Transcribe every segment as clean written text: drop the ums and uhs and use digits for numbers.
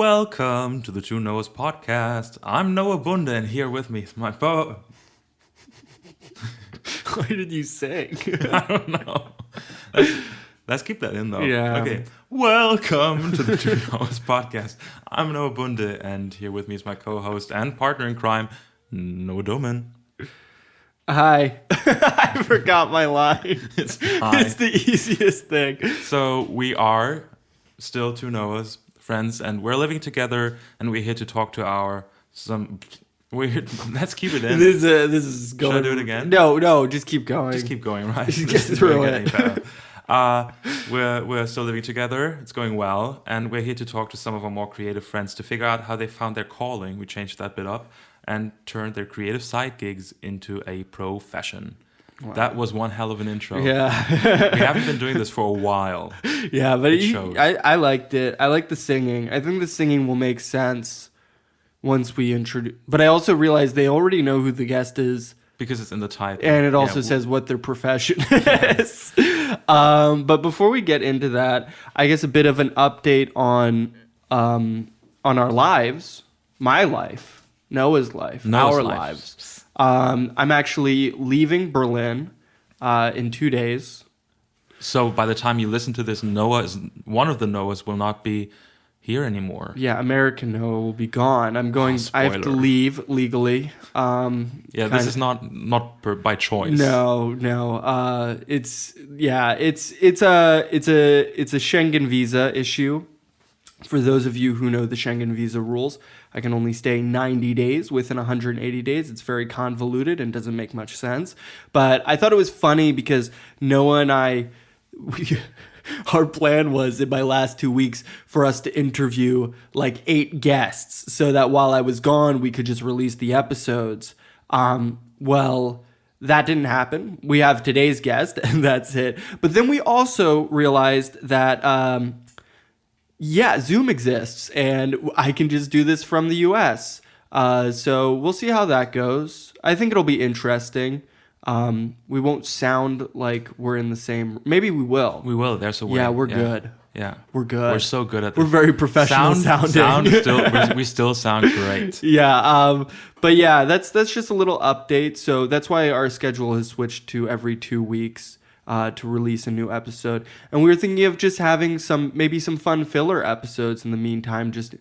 Welcome to the 2Noahs podcast. I'm Noah Bunda, and here with me is my Why did you sing? I don't know. Let's keep that in, though. Yeah. Okay. Welcome to the 2Noahs podcast. I'm Noah Bunda, and here with me is my co-host and partner in crime, Noah Doman. Hi. I forgot my line. It's the easiest thing. So we are still 2Noahs, friends, and we're living together, and we're here to talk to our let's keep it in. This is going. Should I do it again? No, just keep going. Just keep going, right? Just get through it. We're still living together. It's going well, and we're here to talk to some of our more creative friends to figure out how they found their calling. We changed that bit up and turned their creative side gigs into a profession. Wow. That was one hell of an intro. Yeah. We haven't been doing this for a while. Yeah, but I liked it. I like the singing. I think the singing will make sense once we introduce. But I also realized they already know who the guest is. Because it's in the title. And it also says what their profession is. But before we get into that, I guess a bit of an update on our lives. My life. Noah's life. Our lives. I'm actually leaving Berlin in 2 days. So by the time you listen to this, one of the Noahs will not be here anymore. Yeah, American Noah will be gone. I'm going. I have to leave legally. This is not by choice. No. It's a Schengen visa issue. For those of you who know the Schengen visa rules, I can only stay 90 days within 180 days. It's very convoluted and doesn't make much sense. But I thought it was funny because Noah and I, our plan was in my last 2 weeks for us to interview like 8 guests so that while I was gone, we could just release the episodes. Well, that didn't happen. We have today's guest and that's it. But then we also realized that... Zoom exists, and I can just do this from the U.S. So we'll see how that goes. I think it'll be interesting. We won't sound like we're in the same... Maybe we will. We will. There's a way. Yeah, we're good. Yeah. We're good. We're so good at We're very professional sounding. We still sound great. Yeah. But yeah, that's just a little update. So that's why our schedule has switched to every 2 weeks. To release a new episode, and we were thinking of just having some fun filler episodes in the meantime. Just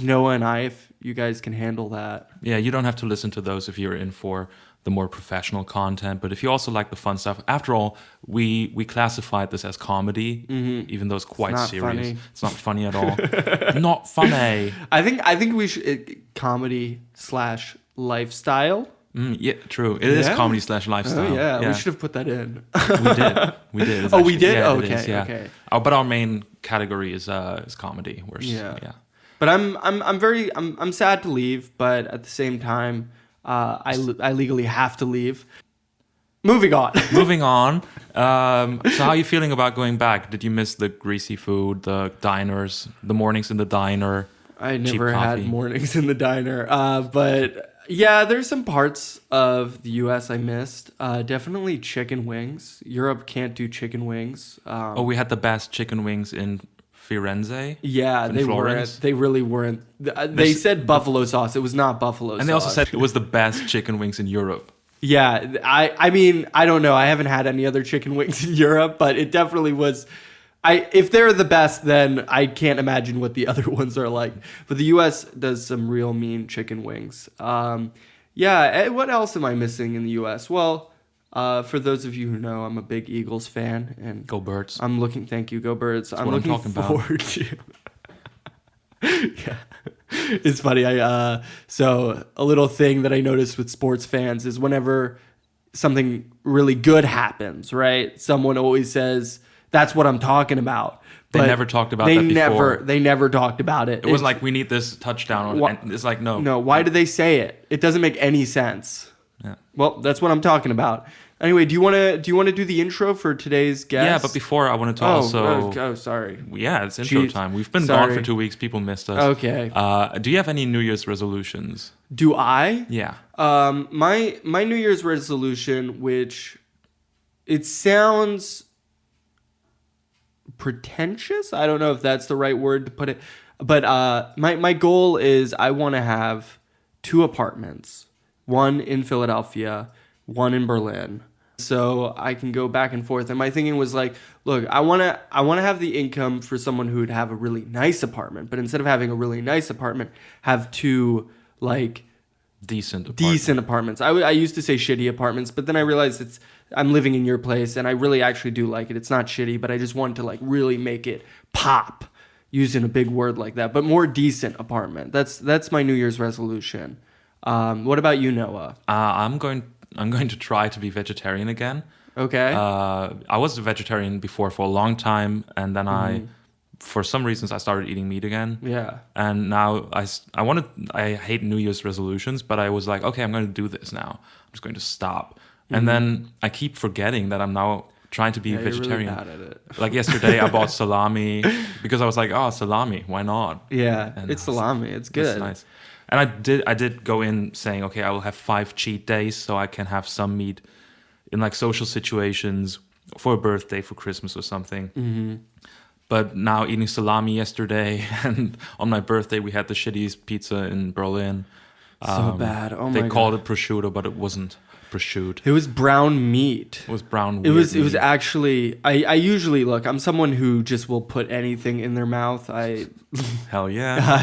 Noah and I, if you guys can handle that. Yeah, you don't have to listen to those if you're in for the more professional content. But if you also like the fun stuff, after all, we classified this as comedy, even though it's quite serious. Funny. It's not funny at all. Not funny. I think we should comedy / lifestyle. Yeah, true. It is comedy / lifestyle. Oh, yeah, we should have put that in. We did. We did? Yeah, okay, is, yeah. Okay. But our main category is comedy. Yeah. But I'm sad to leave, but at the same time, I legally have to leave. Moving on. So how are you feeling about going back? Did you miss the greasy food, the diners, the mornings in the diner? I never had mornings in the diner, but... Yeah, there's some parts of the U.S. I missed. Definitely chicken wings. Europe can't do chicken wings. We had the best chicken wings in Firenze. Yeah, they weren't. They really weren't. They said buffalo sauce. It was not buffalo sauce. And they also said it was the best chicken wings in Europe. Yeah, I mean, I don't know. I haven't had any other chicken wings in Europe, but it definitely was... If they're the best, then I can't imagine what the other ones are like. But the U.S. does some real mean chicken wings. What else am I missing in the U.S.? Well, for those of you who know, I'm a big Eagles fan. And go Birds. Thank you, go Birds. I'm looking forward to... Yeah. It's funny. So a little thing that I noticed with sports fans is whenever something really good happens, right? Someone always says... That's what I'm talking about. But they never talked about that before. They never talked about it. It was like, we need this touchdown. And it's like, no. No, why do they say it? It doesn't make any sense. Yeah. Well, that's what I'm talking about. Anyway, do you want to do the intro for today's guest? Yeah, but before I wanted to also... Oh, sorry. Yeah, it's intro time. We've been gone for 2 weeks. People missed us. Okay. Do you have any New Year's resolutions? Do I? Yeah. My New Year's resolution, which it sounds... pretentious. I don't know if that's the right word to put it. But my goal is I want to have 2 apartments, one in Philadelphia, one in Berlin, so I can go back and forth. And my thinking was like, look, I want to have the income for someone who would have a really nice apartment, but instead of having a really nice apartment, have 2 like decent apartments. I used to say shitty apartments, but then I realized I'm living in your place and I really actually do like it. It's not shitty, but I just want to like really make it pop, using a big word like that, but more decent apartment. That's my New Year's resolution. What about you, Noah? I'm going to try to be vegetarian again. Okay. I was a vegetarian before for a long time, and then for some reasons, I started eating meat again. Yeah. And now I hate New Year's resolutions, but I was like, okay, I'm going to do this now. I'm just going to stop. And then I keep forgetting that I'm now trying to be vegetarian. You're really bad at it. Like yesterday, I bought salami because I was like, oh, salami, why not? Yeah, And it's salami. It's good. It's nice. And I did go in saying, okay, I will have 5 cheat days so I can have some meat in like social situations for a birthday, for Christmas or something. Mm-hmm. But now eating salami yesterday, and on my birthday we had the shittiest pizza in Berlin. So bad. Oh my God. They called it prosciutto, but it wasn't prosciutto. It was brown meat. It was brown. It was actually. I usually look. I'm someone who just will put anything in their mouth. Hell yeah.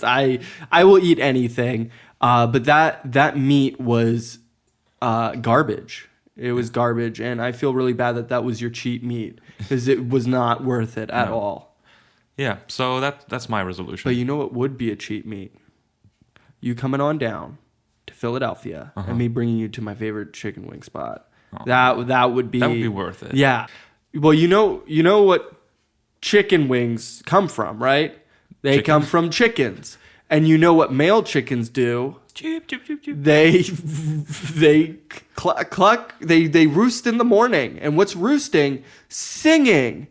I will eat anything. But that meat was garbage. It was garbage, and I feel really bad that was your cheat meat because it was not worth it at all. Yeah. So that's my resolution. But you know what would be a cheat meat? You coming on down to Philadelphia and me bringing you to my favorite chicken wing spot. Oh. That would be worth it. Yeah. Well, you know what chicken wings come from, right? They come from chickens. And you know what male chickens do? Choop, choop, choop, choop. They cluck. They roost in the morning. And what's roosting? Singing.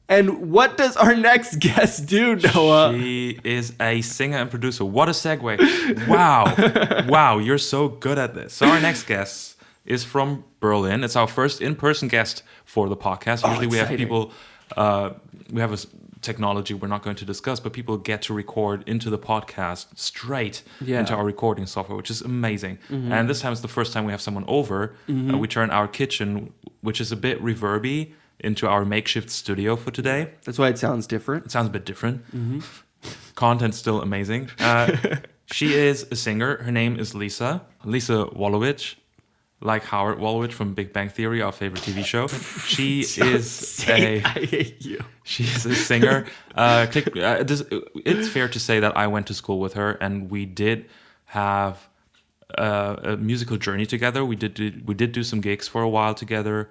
And what does our next guest do, Noah? She is a singer and producer. What a segue. Wow. Wow, you're so good at this. So our next guest is from Berlin. It's our first in-person guest for the podcast. Usually we have people, we have a technology we're not going to discuss, but people get to record into the podcast straight into our recording software, which is amazing. Mm-hmm. And this time is the first time we have someone over. Mm-hmm. We turn our kitchen, which is a bit reverby, into our makeshift studio for today. That's why it sounds different. It sounds a bit different. Mm-hmm. Content's still amazing. She is a singer. Her name is Liza Wolowicz, like Howard Wolowitz from Big Bang Theory, our favorite TV show. She I hate you. She is a singer. It's fair to say that I went to school with her, and we did have a musical journey together. We did do some gigs for a while together.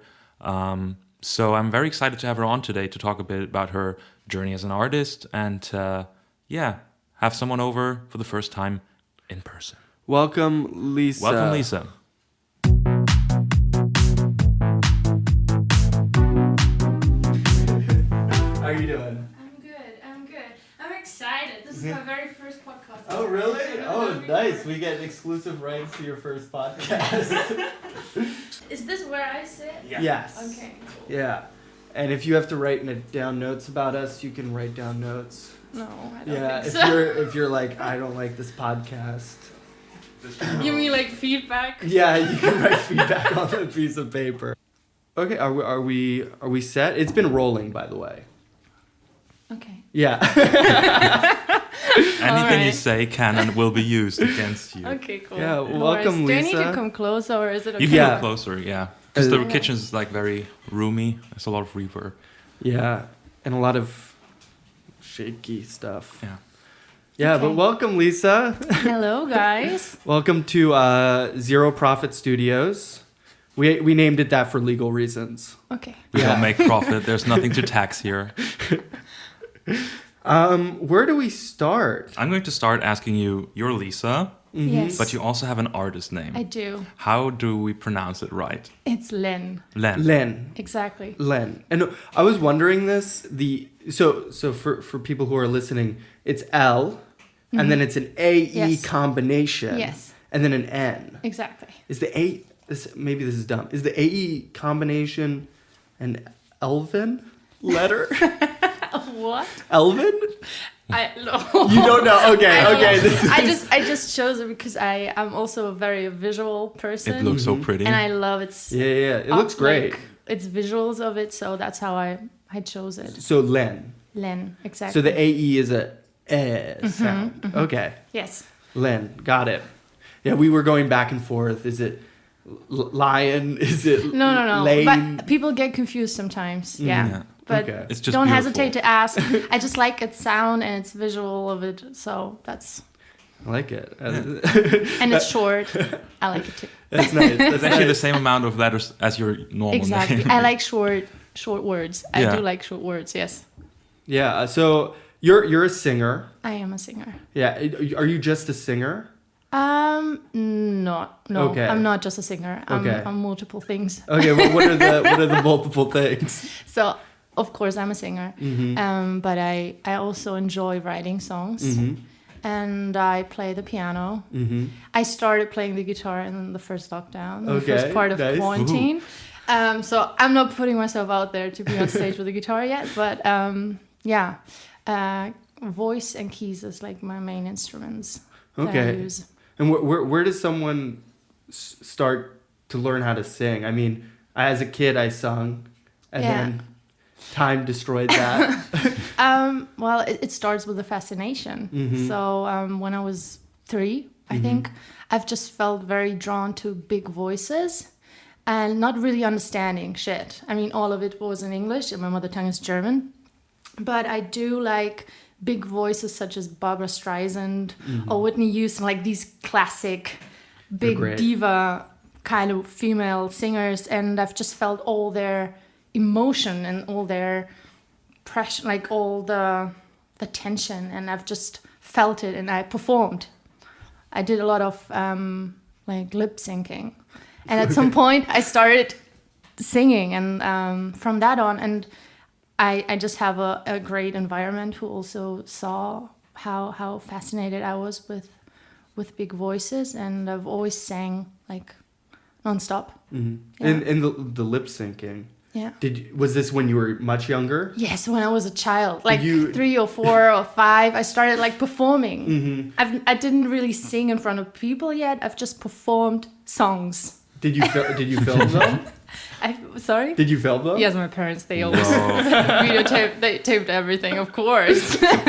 So I'm very excited to have her on today to talk a bit about her journey as an artist and, have someone over for the first time in person. Welcome, Liza. Welcome, Liza. How are you doing? I'm good. I'm excited. This is my very first podcast. Oh, really? Oh, nice. We get exclusive rights to your first podcast. Is this where I sit? Yeah. Yes. Okay. Yeah. And if you have to write down notes about us, you can write down notes. No, I don't think so. so. if you're like, I don't like this podcast. You mean like feedback? Yeah, you can write feedback on a piece of paper. Okay, are we set? It's been rolling, by the way. Okay. Yeah. Anything you say can and will be used against you. Okay, cool. Yeah, welcome, Lisa. Lisa. Do I need to come closer, or is it okay? You can go closer, yeah. Because the kitchen is like very roomy. There's a lot of reverb. Yeah, and a lot of shaky stuff. Yeah. Yeah, Okay. but welcome, Lisa. Hello, guys. Welcome to Zero Profit Studios. We named it that for legal reasons. Okay. We don't make profit. There's nothing to tax here. Where do we start? I'm going to start asking you. You're Lisa, Yes. but you also have an artist name. I do. How do we pronounce it right? It's Len. Len. Exactly. Len. And I was wondering this. So for people who are listening, it's L, and then it's an AE combination. Yes. And then an N. Exactly. Is the A? Maybe this is dumb. Is the AE combination an Elven letter? What? Elven? No. You don't know? Okay. I just chose it because I'm also a very visual person. It looks so pretty. And I love its Yeah. It looks great. like, its visuals of it, so that's how I chose it. So Len. Len, exactly. So the AE is a sound. Mm-hmm. Okay. Yes. Len, got it. Yeah, we were going back and forth. Is it lion? Is it No. lane? But people get confused sometimes. Yeah. Yeah. But Okay. It's just don't beautiful. hesitate to ask. I just like its sound and its visual of it, so that's... I like it. And it's short. I like it too. That's nice. It's That's actually the nice. same amount of letters as your normal Exactly. name. I like short words. I Yeah. do like short words, yes. Yeah. So you're a singer. I am a singer. Yeah. Are you just a singer? No. Okay. I'm not just a singer. Okay. I'm multiple things. Okay. What are the multiple things? So, of course, I'm a singer. Mm-hmm. But I also enjoy writing songs. And I play the piano. Mm-hmm. I started playing the guitar in the first lockdown, the Okay, first part of nice. quarantine. So I'm not putting myself out there to be on stage with a guitar yet, but voice and keys is like my main instruments that I Okay. use. And where does someone start to learn how to sing? I mean, as a kid, I sung, and then time destroyed that. Well, it starts with a fascination. So when I was 3, I think, I've just felt very drawn to big voices and not really understanding shit. I mean, all of it was in English and my mother tongue is German. But I do like big voices such as Barbra Streisand or Whitney Houston, like these classic big great. diva kind of female singers. And I've just felt all their emotion and all their pressure, like all the tension, and I've just felt it and I performed. I did a lot of like lip syncing, and at some point I started singing, and from that on, and I just have a great environment who also saw how fascinated I was with big voices, and I've always sang like nonstop. Mm-hmm. Yeah. And the lip syncing. Yeah. Was this when you were much younger? Yes, when I was a child, like you- 3 or 4 or 5, I started like performing. I didn't really sing in front of people yet. I've just performed songs. Did you film them? Sorry? Did you film them? Yes, my parents, they always Whoa. they taped everything, of course.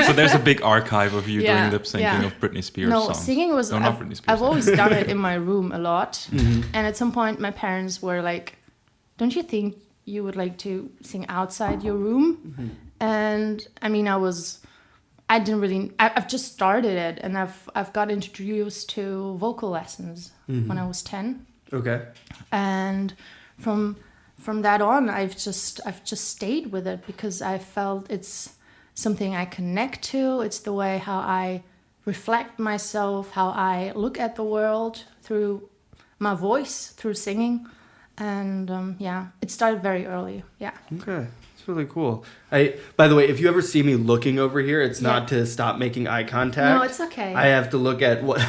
So there's a big archive of you Yeah, doing lip syncing yeah. of Britney Spears No, songs. singing was, No, not Britney Spears. I've always done it in my room a lot. And at some point my parents were like, don't you think you would like to sing outside your room? And I mean, I've just started it, and I've got introduced to vocal lessons when I was 10. Okay. And from that on, I've just stayed with it because I felt it's something I connect to. It's the way how I reflect myself, how I look at the world through my voice, through singing. And it started very early. Yeah. Okay. It's really cool. By the way, if you ever see me looking over here, it's not to stop making eye contact. No, it's okay. I have to look at what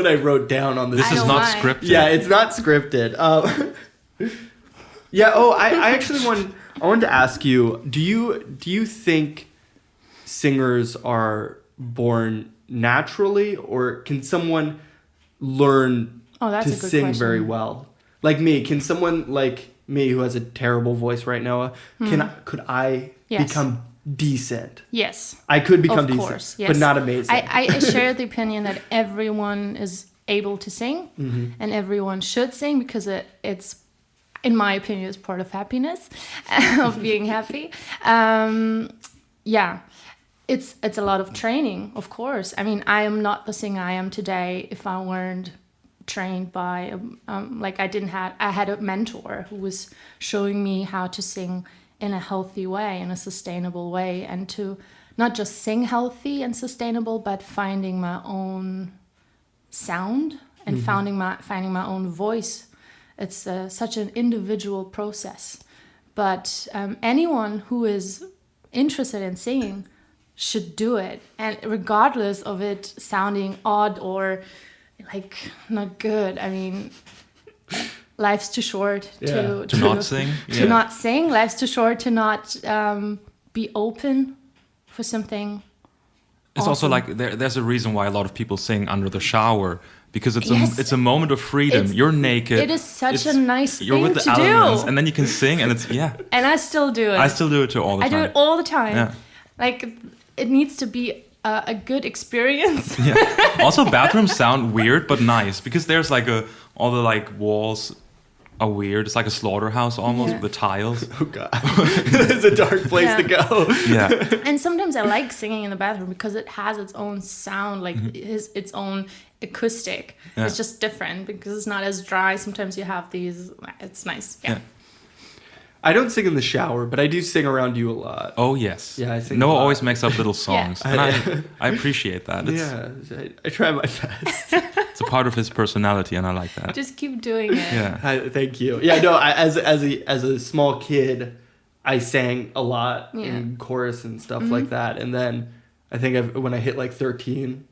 I wrote down on this. This I is know not why. scripted. Yeah, it's not scripted. Yeah. Oh, I actually wanted to ask you: Do you think singers are born naturally, or can someone learn That's to a good sing question. very well? Like me, can someone like me who has a terrible voice right now, could I Yes. become decent? Yes. I could become Of decent, course, yes. but not amazing. I share the opinion that everyone is able to sing and everyone should sing because it's, in my opinion, is part of happiness, of being happy. It's a lot of training, of course. I mean, I am not the singer I am today if I weren't trained by, I had a mentor who was showing me how to sing in a healthy way, in a sustainable way, and to not just sing healthy and sustainable, but finding my own sound and finding my own voice. It's such an individual process. But anyone who is interested in singing should do it, and regardless of it sounding odd or like not good. I mean, life's too short to not sing. to not sing. Life's too short to not be open for something. It's also awesome. like there's a reason why a lot of people sing under the shower, because Yes. it's a moment of freedom. You're naked. It is such a nice You're with thing the to elements, do. and then you can sing, and it's And I still do it. I still do it too all the I time. do it all the time. Yeah. Like, it needs to be a good experience. Yeah. Also, bathrooms sound weird but nice, because there's like all the like walls are weird. It's like a slaughterhouse almost Yeah. with the tiles. Oh God, it's a dark place Yeah. to go. Yeah. And sometimes I like singing in the bathroom because it has its own sound, like its own acoustic. Yeah. It's just different because it's not as dry. Sometimes you have these. It's nice. Yeah. Yeah. I don't sing in the shower, but I do sing around you a lot. Oh yes. Yeah, I sing Noah a lot. always makes up little songs, Yeah. and I appreciate that. It's, Yeah, I try my best. it's a part of his personality, and I like that. Just keep doing it. Yeah. Thank you. Yeah, no, as a small kid, I sang a lot Yeah. in chorus and stuff like that. And then I think when I hit like 13,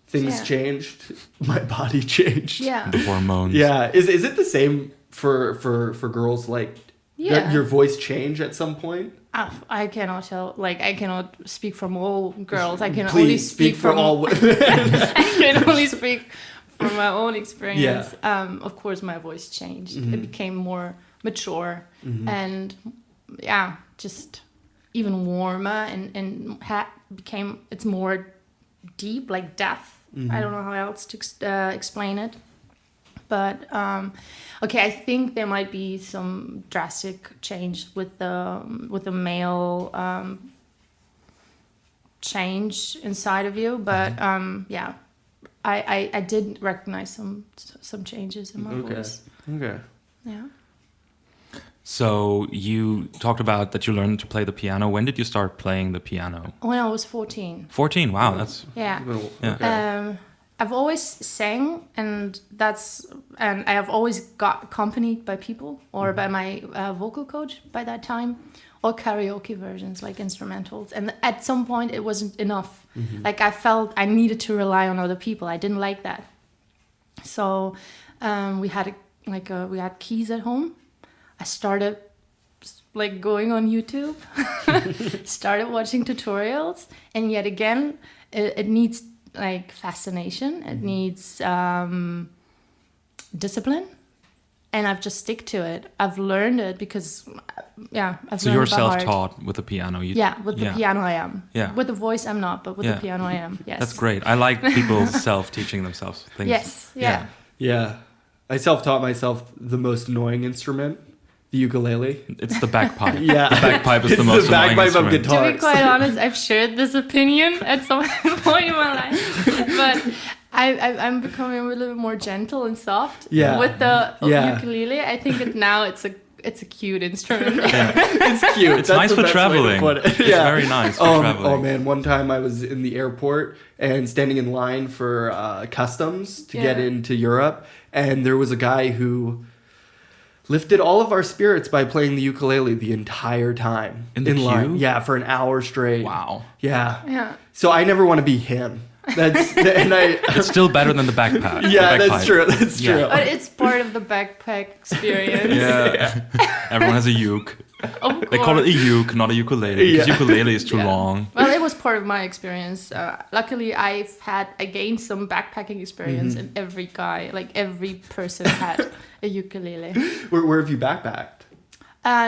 things Yeah. changed. My body changed. Yeah. The hormones. Yeah. Is it the same for girls? Like, Yeah. your voice change at some point? I cannot tell. Like, I cannot speak from all girls. I can Please only speak for from all women. I can only speak from my own experience. Of course, my voice changed. It became more mature and just even warmer and it's more deep, like depth. I don't know how else to explain it. But okay, I think there might be some drastic change with the male change inside of you. But yeah, I did recognize some changes in my voice. Okay. Yeah. So you talked about that you learned to play the piano. When did you start playing the piano? When I was 14. 14. Wow, that's Yeah. Yeah. Okay. I've always sang, and I have always got accompanied by people or by my vocal coach by that time, or karaoke versions like instrumentals. And at some point, it wasn't enough. Like, I felt I needed to rely on other people. I didn't like that. So we had we had keys at home. I started like going on YouTube, started watching tutorials, and yet again, it needs like fascination. It needs discipline, and I've just stick to it. I've learned it because I've so learned you're it by heart. self-taught with the piano. With the piano I am. Yeah. With the voice I'm not, but with the piano I am. Yes. That's great. I like people self-teaching themselves things. Yes. Yeah. Yeah. I self-taught myself the most annoying instrument, the ukulele. It's the bagpipe. Yeah. The bagpipe is It's the most the annoying bagpipe of instrument. guitar. To be quite honest, I've shared this opinion at some point in my life, but I'm becoming a little bit more gentle and soft with the ukulele. I think it's a cute instrument. It's cute. It's That's nice the for best way to traveling. put it. It's very nice for traveling. Oh man, one time I was in the airport and standing in line for customs to get into Europe, and there was a guy who lifted all of our spirits by playing the ukulele the entire time In the line. queue? Yeah, for an hour straight. Wow. Yeah. Yeah. So I never want to be him. It's still better than the backpack. Yeah, the bagpipe. that's true. That's Yeah. true. But it's part of the backpack experience. Yeah. Everyone has a uke. Of They call it a course. uke, not a ukulele, because Yeah. ukulele is too Yeah. long. Well, it was part of my experience. Luckily, I gained some backpacking experience, and every person had a ukulele. Where have you backpacked?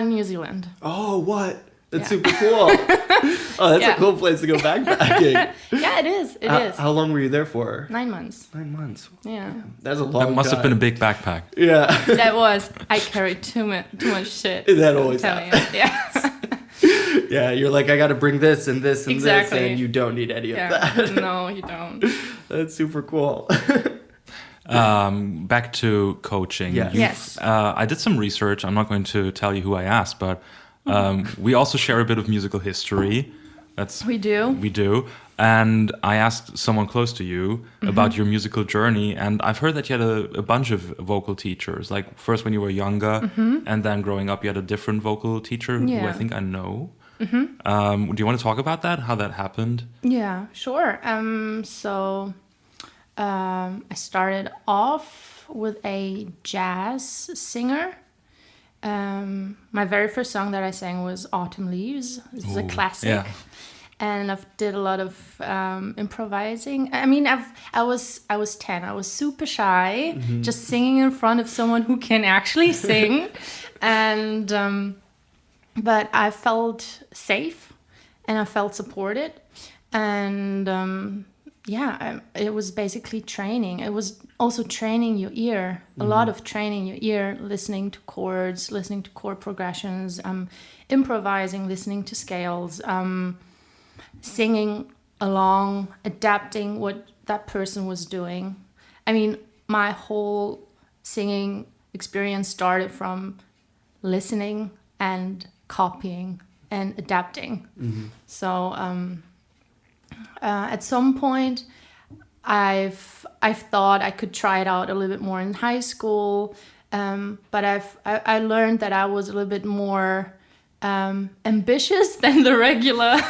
New Zealand. Oh, what? That's Yeah. super cool. Oh, that's Yeah. a cool place to go backpacking. Yeah, it is. It is. How long were you there for? 9 months. 9 months. Yeah. That's a long That must have been a time. big backpack. Yeah. That was. I carried too much shit. That always I'm telling happens. you. Yeah. Yeah, you're like, I got to bring this and this and Exactly. this, and you don't need any of Yeah. that. No, you don't. That's super cool. Back to coaching. Yes. Yes. I did some research. I'm not going to tell you who I asked, but we also share a bit of musical history. We do. We do. And I asked someone close to you about your musical journey, and I've heard that you had a bunch of vocal teachers. Like first when you were younger, and then growing up, you had a different vocal teacher who I Yeah. think I know. Do you want to talk about that? How that happened? Yeah, sure. I started off with a jazz singer. My very first song that I sang was Autumn Leaves. This is a Ooh, classic. yeah. and I've did a lot of improvising. I mean, I was 10. I was super shy, just singing in front of someone who can actually sing, and but I felt safe, and I felt supported, and it was basically training. It was also training your ear, a lot of training your ear, listening to chords, listening to chord progressions, improvising, listening to scales, singing along, adapting what that person was doing. I mean, my whole singing experience started from listening and copying and adapting. So at some point, I've thought I could try it out a little bit more in high school, but I learned that I was a little bit more ambitious than the regular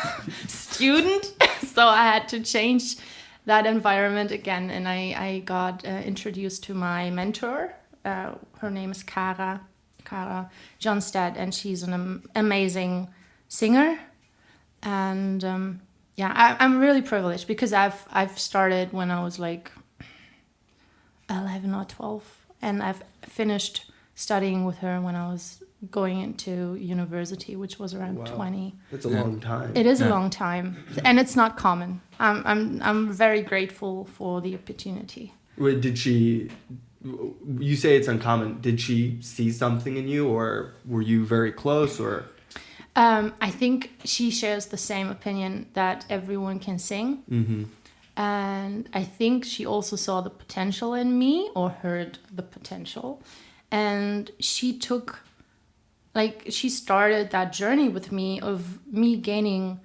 student, so I had to change that environment again, and I got introduced to my mentor. Her name is Kara Johnstad, and she's an amazing singer, and I'm really privileged because I've started when I was like 11 or 12, and I've finished studying with her when I was going into university, which was around 20. That's a long time. It is a long time, and it's not common. I'm very grateful for the opportunity. Wait, did she? You say it's uncommon. Did she see something in you, or were you very close, or? I think she shares the same opinion that everyone can sing. And I think she also saw the potential in me, or heard the potential. And she started that journey with me of me gaining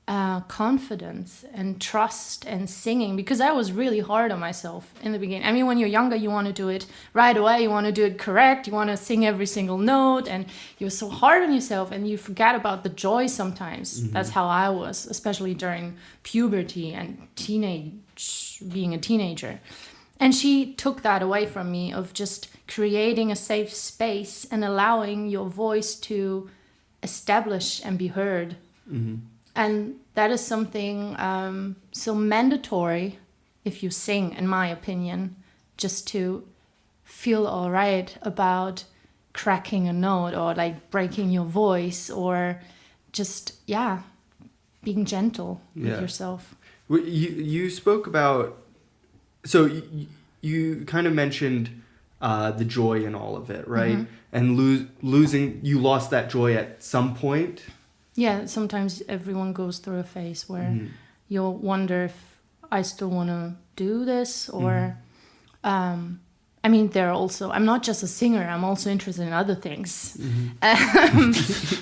confidence and trust and singing, because I was really hard on myself in the beginning. I mean, when you're younger, you want to do it right away, you want to do it correct, you want to sing every single note, and you're so hard on yourself, and you forget about the joy sometimes. That's how I was, especially during puberty and being a teenager. And she took that away from me, of just creating a safe space and allowing your voice to establish and be heard. And that is something so mandatory if you sing, in my opinion, just to feel all right about cracking a note, or like breaking your voice, or just, being gentle with yourself. You spoke about, so you kind of mentioned the joy in all of it, right? And you lost that joy at some point. Yeah, sometimes everyone goes through a phase where you'll wonder if I still want to do this, or I mean, I'm not just a singer, I'm also interested in other things.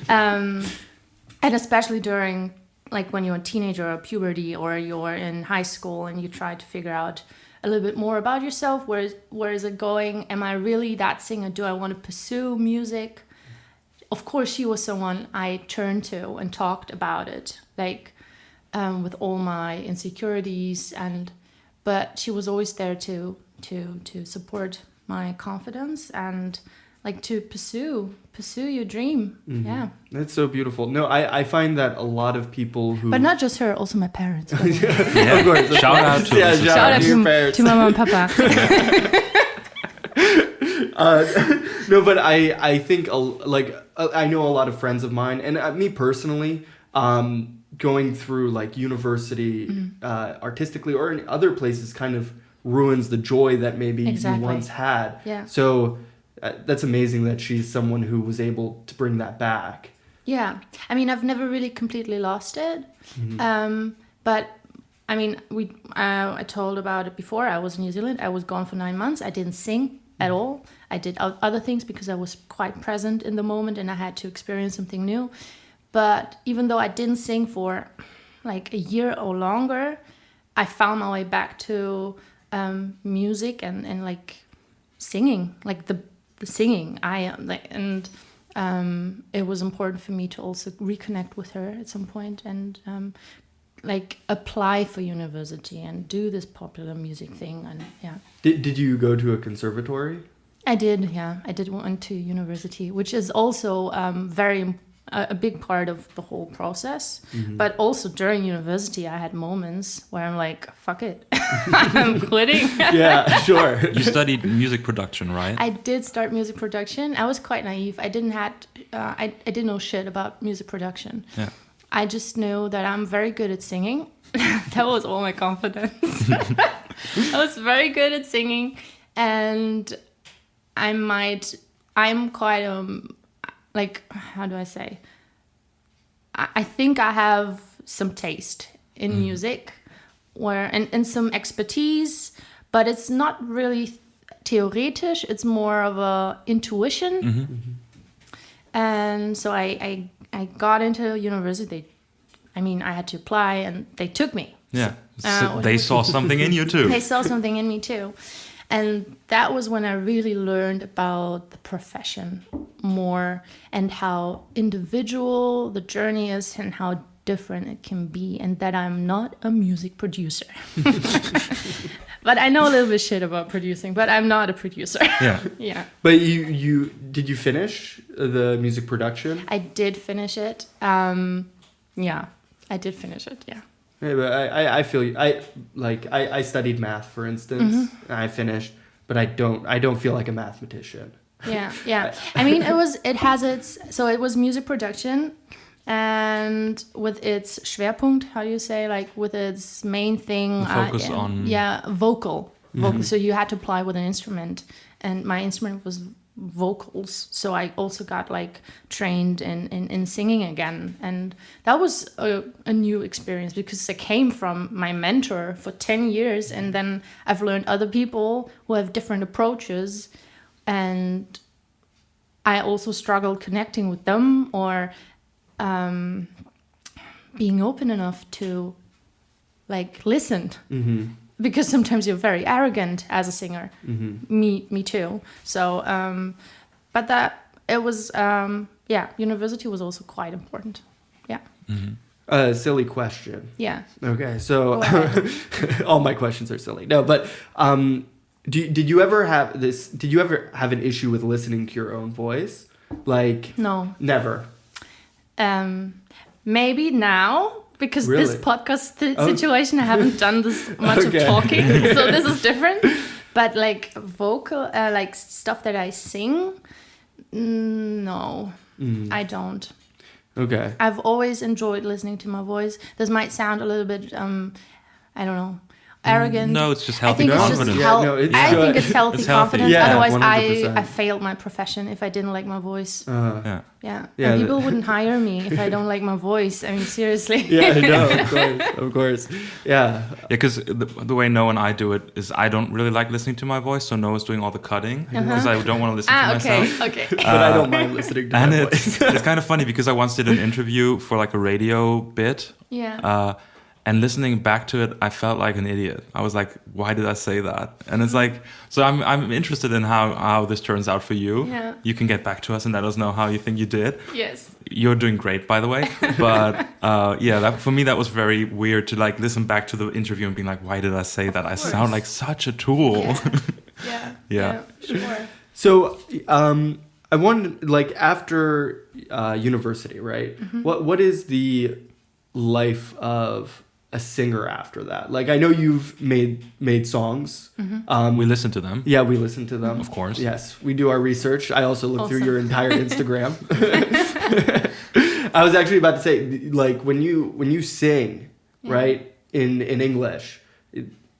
And especially during, like, when you're a teenager or puberty, or you're in high school and you try to figure out a little bit more about yourself, where is it going? Am I really that singer? Do I want to pursue music? Of course, she was someone I turned to and talked about it, like with all my insecurities, but she was always there to support my confidence and like to pursue your dream. Yeah, that's so beautiful. No, I find that a lot of people who, but not just her, also my parents. Of course, shout out to your parents, to mama and papa. No, but I think I know a lot of friends of mine, and me personally, going through like university artistically or in other places kind of ruins the joy that maybe you once had. Yeah. So that's amazing that she's someone who was able to bring that back. Yeah. I mean, I've never really completely lost it. But I mean, I told about it before. I was in New Zealand. I was gone for 9 months. I didn't sing at all. I did other things because I was quite present in the moment and I had to experience something new. But even though I didn't sing for like a year or longer, I found my way back to music and like singing, like the singing. It was important for me to also reconnect with her at some point and like apply for university and do this popular music thing. And yeah. Did you go to a conservatory? I did, yeah. I did went to university, which is also very a big part of the whole process. But also during university, I had moments where I'm like, fuck it, I'm quitting. Yeah, sure. You studied music production, right? I did start music production. I was quite naive. I didn't know shit about music production. Yeah. I just knew that I'm very good at singing. That was all my confidence. I was very good at singing, and I'm quite like, how do I say? I think I have some taste in music, and some expertise, but it's not really theoretisch. It's more of a intuition. And so I got into university. I mean, I had to apply, and they took me. Yeah. So they saw something in you too. They saw something in me too. And that was when I really learned about the profession more, and how individual the journey is, and how different it can be, and that I'm not a music producer. But I know a little bit shit about producing, but I'm not a producer. Yeah. Yeah. But you did you finish the music production? I did finish it. Yeah, I did finish it. Yeah. Yeah, but I feel you. I studied math, for instance, and I finished, but I don't feel like a mathematician. Yeah. I mean, it was music production, and with its Schwerpunkt, how do you say, like with its main thing, Focus on vocal. So you had to apply with an instrument, and my instrument was vocals, so I also got like trained in singing again, and that was a new experience, because I came from my mentor for 10 years, and then I've learned other people who have different approaches, and I also struggled connecting with them, or being open enough to like listen. Because sometimes you're very arrogant as a singer. Me too. So, but that it was, university was also quite important. Yeah. Silly question. Yeah. Okay, so all my questions are silly. No, but did you ever have this? Did you ever have an issue with listening to your own voice? Like No. Never. Maybe now. Because Really? this podcast situation, I haven't done this much of talking, so this is different. But like vocal, like stuff that I sing, no, I don't. Okay. I've always enjoyed listening to my voice. This might sound a little bit, I don't know, arrogant. No, it's just healthy I think confidence. It's just Yeah, no, it's I good. think it's healthy It's healthy. confidence. Yeah, Otherwise, 100%. I failed my profession if I didn't like my voice. Yeah. Yeah. Yeah, And people wouldn't hire me if I don't like my voice. I mean, seriously. Yeah, no, of course. Yeah. Yeah, because the way Noah and I do it is I don't really like listening to my voice, so Noah's doing all the cutting because I don't want to listen to myself. Okay. But I don't mind listening to And my voice. it's kind of funny because I once did an interview for like a radio bit. Yeah. And listening back to it, I felt like an idiot. I was like, why did I say that? And it's like, so I'm interested in how this turns out for you. Yeah. You can get back to us and let us know how you think you did. Yes. You're doing great, by the way. But for me, that was very weird to like listen back to the interview and be like, why did I say that? I sound like such a tool. Yeah. Yeah. Sure. So, I wanted, like, after university, right? What is the life of a singer after that? Like, I know you've made songs. We listen to them. Yeah, we listen to them. Of course. Yes, we do our research. I also look through Awesome. your entire Instagram. I was actually about to say, like, when you sing, right, in English,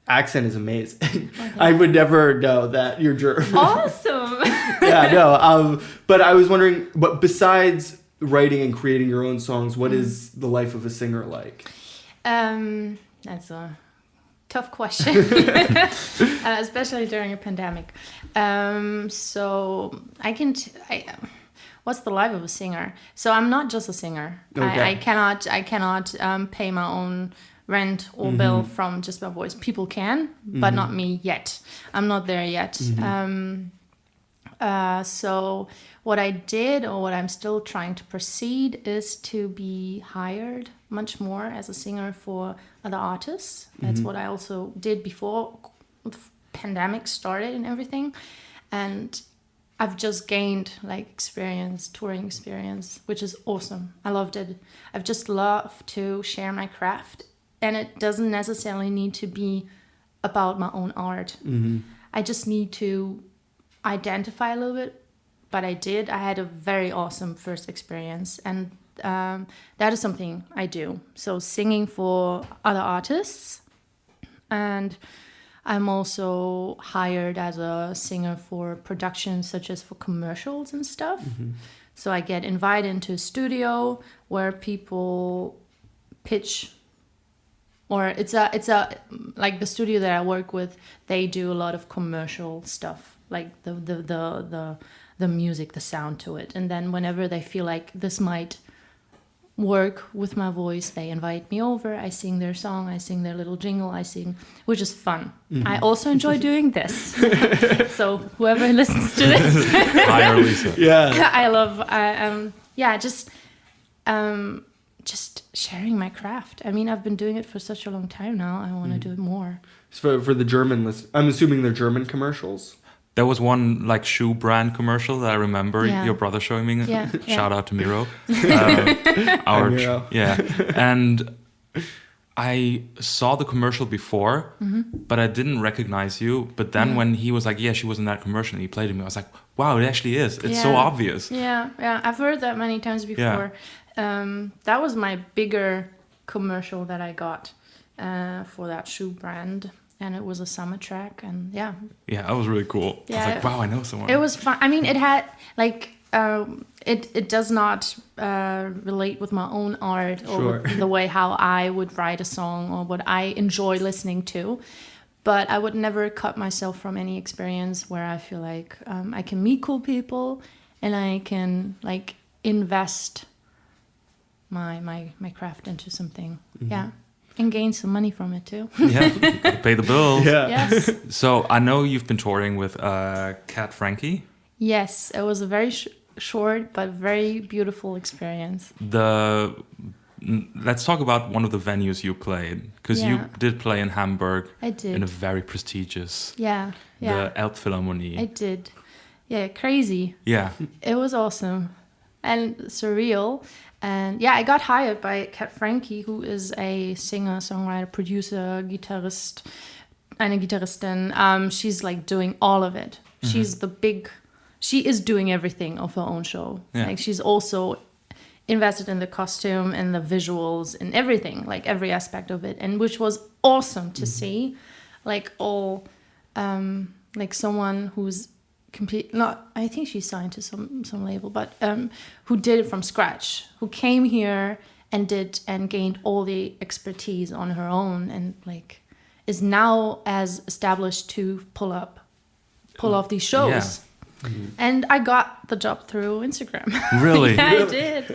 accent is amazing. I would never know that you're German. Awesome. Yeah, no. But I was wondering, but besides writing and creating your own songs, what is the life of a singer like? That's a tough question, especially during a pandemic. So what's the life of a singer? So I'm not just a singer. Okay. I cannot pay my own rent or bill from just my voice. People can, but not me yet. I'm not there yet. So what I did, or what I'm still trying to proceed, is to be hired much more as a singer for other artists. That's what I also did before the pandemic started and everything. And I've just gained like touring experience, which is awesome. I loved it. I've just loved to share my craft, and it doesn't necessarily need to be about my own art. I just need to identify a little bit, but I had a very awesome first experience, and that is something I do. So singing for other artists, and I'm also hired as a singer for productions such as for commercials and stuff. So I get invited into a studio where people pitch, or it's a like the studio that I work with, they do a lot of commercial stuff, like the music, the sound to it. And then whenever they feel like this might work with my voice, they invite me over. I sing their song, I sing their little jingle, which is fun. I also enjoy doing this. So whoever listens to this, Hire Lisa. Yeah. I love just sharing my craft. I mean, I've been doing it for such a long time now. I want to do it more. So for the German list, I'm assuming they're German commercials. There was one like shoe brand commercial that I remember your brother showing me. Yeah, Shout out to Miro. Miro. Yeah. And I saw the commercial before, but I didn't recognize you. But then when he was like, yeah, she was in that commercial, and he played it me, I was like, wow, it actually is. It's so obvious. Yeah. I've heard that many times before. That was my bigger commercial that I got for that shoe brand. And it was a summer track, and yeah, that was really cool. Yeah, I was like, wow, I know someone. It was fun. I mean, it had like it does not relate with my own art or with the way how I would write a song or what I enjoy listening to, but I would never cut myself from any experience where I feel like I can meet cool people and I can like invest my craft into something. Yeah. And gain some money from it too. Yeah, gotta pay the bills. Yeah. Yes. So I know you've been touring with Cat Frankie. Yes, it was a very short but very beautiful experience. Let's talk about one of the venues you played, because you did play in Hamburg. I did. In a very prestigious. Yeah. The Elbphilharmonie. I did. Yeah, crazy. Yeah. It was awesome and surreal. And I got hired by Cat Frankie, who is a singer, songwriter, producer, guitarist, eine Gitarristin. She's like doing all of it. She is doing everything of her own show. Yeah. Like she's also invested in the costume and the visuals and everything, like every aspect of it. And which was awesome to see, like all, like someone who's I think she signed to some label, but who did it from scratch, who came here and gained all the expertise on her own, and like is now as established to pull off these shows. Yeah. And I got the job through Instagram. Really? Yeah, I did.